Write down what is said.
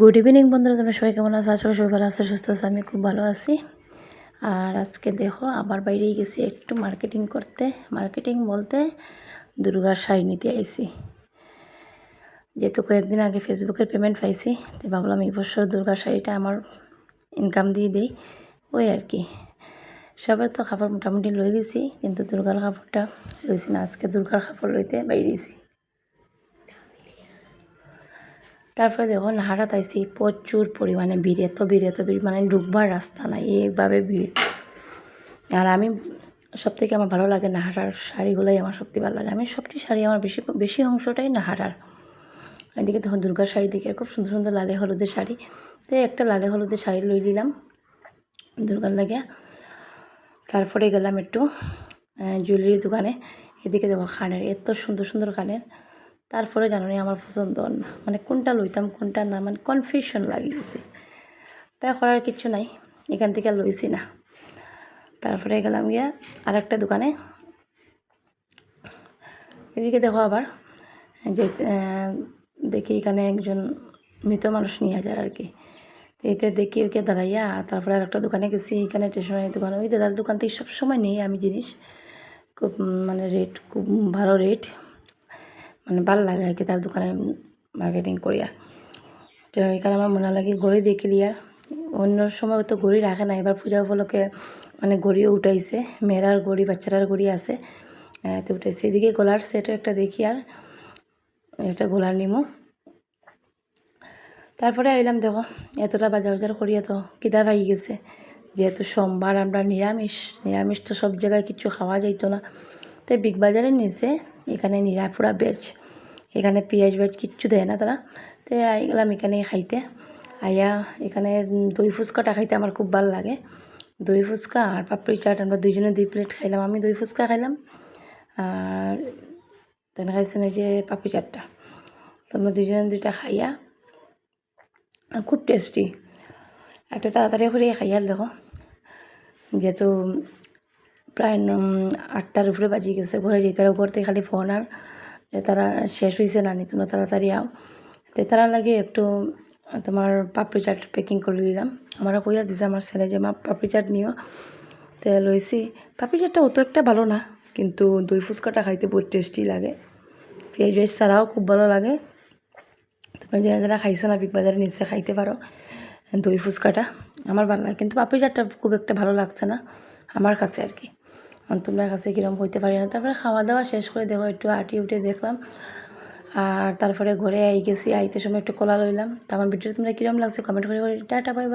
Good evening বন্ধুরা, তোমরা সবাই কেমন আছো? আশা করি সবাই ভালো আছো, সুস্থ আছো। আমি খুব ভালো আছি। আর আজকে দেখো আবার বাইরেই গেছি একটু মার্কেটিং করতে। মার্কেটিং বলতে দুর্গার শাড়ি নিতে আইছি। যেহেতু কয়েকদিন আগে ফেসবুকের পেমেন্ট পাইছি, তাই ভাবলাম এই বছর দুর্গার শাড়িটা আমার ইনকাম দিয়ে দিই। ওই আর কি, সবার তো কাপড় মোটামুটি লই গেছি, কিন্তু দুর্গার কাপড়টা লইছি না। আজকে দুর্গার কাপড় লইতে বাইরেছি। তারপরে দেখো নাহারাত আইসি, প্রচুর পরিমাণে ভিড়, এত ভিড় মানে ঢুকবার রাস্তা নাই, এইভাবে ভিড়। আর আমি সবথেকে আমার ভালো লাগে নাহারার শাড়িগুলোই আমার সবথেকে ভালো লাগে। আমি সবটি শাড়ি আমার বেশি অংশটাই নাহারার। এদিকে দেখো দুর্গার শাড়ি দিকে খুব সুন্দর সুন্দর লালে হলুদের শাড়ি। তো একটা লালে হলুদের শাড়ি লই নিলাম দুর্গার লাগে। তারপরে গেলাম একটু জুয়েলারি দোকানে। এদিকে দেখো কানের, এত সুন্দর সুন্দর কানের। তারপরে জানো আমার পছন্দ না, মানে কোনটা লইতাম কোনটা না, মানে কনফিউশন লাগে গেছে। তাই করার কিছু নাই, এখান থেকে লইছি না। তারপরে গেলাম গিয়া আরেকটা দোকানে। এদিকে দেখো আবার যে দেখি এখানে একজন মৃত মানুষ নিয়ে যায় আর কি। তো এতে দেখি ওকে দাঁড়াইয়া, তারপরে আরেকটা দোকানে গেছি, এখানে স্টেশনারি দোকান। ওই দাদার দোকান থেকে সবসময় নেই আমি জিনিস, খুব মানে রেট খুব ভালো রেট, মানে ভালো লাগে আর কি তার দোকানে মার্কেটিং করিয়া। তো এখানে আমার মনে লাগে ঘড়ি দেখলি। আর অন্য সময় তো ঘড়ি রাখে না, এবার পূজা উপলক্ষে মানে ঘড়িও উঠাইছে, মেয়েরার ঘড়ি বাচ্চারার ঘড়ি আছে, তো উঠাইছে। এদিকে গলার সেটও একটা দেখি, আর একটা গলার নিমো। তারপরে আইলাম দেখো এতটা বাজার করিয়া তো কিদা পাই গেছে। যেহেতু সোমবার আমরা নিরামিষ তো সব জায়গায় কিছু খাওয়া যাইতো না, তাই বিগ বাজারের নিচে এখানে পুরা ভেজ, এখানে পেঁয়াজ ভেজ কিচ্ছু দেয় না তারা। তো আই গেলাম এখানে খাইতে। আইয়া এখানে দই ফুচকাটা খাইতে আমার খুব ভালো লাগে। দই ফুচকা আর পাপড়ি চাট, আমরা দুইজনে 2 প্লেট খাইলাম। আমি দই ফুচকা খাইলাম, আর তেন খাইছেন ওই যে পাপড়ি চাটটা। তো আমরা দুইজনে 2টা খাইয়া খুব টেস্টি। একটা তাড়াতাড়ি করে খাইয়ার দেখো, যেহেতু প্রায় 8টার উপরে বাজি গেছে, ঘরে যেতে উপর থেকে খালি ফোন আর যে তারা শেষ হয়েছে না, নি তোমরা তাড়াতাড়ি আও। তো তারা লাগে একটু তোমার পাপড়ি চাট প্যাকিং করে দিলাম। আমারও কইয়া দিছে আমার ছেলে যে মা পাপড়ি চাট নিও। তো লইছি। পাপড়ি চাটটা অত একটা ভালো না, কিন্তু দই ফুচকাটা খাইতে বহুত টেস্টি লাগে। পেঁয়াজ ভেজ ছাড়াও খুব ভালো লাগে। তোমরা যারা যারা খাইছো না বিগ বাজারে নিচে খাইতে পারো দই ফুচকাটা, আমার ভালো লাগে। কিন্তু পাপড়ি চাটটা খুব একটা ভালো লাগছে না আমার কাছে আর কি। তোমরা কাছে কীরকম হইতে পারি না। তারপরে খাওয়া দাওয়া শেষ করে দেখো একটু আটি উঠে দেখলাম, আর তারপরে ঘরে আই গেছি। আইতে সময় একটু কলা লইলাম। তো আমার ভিডিও তোমরা কীরকম লাগছে কমেন্ট করে টাটা বাই বাই।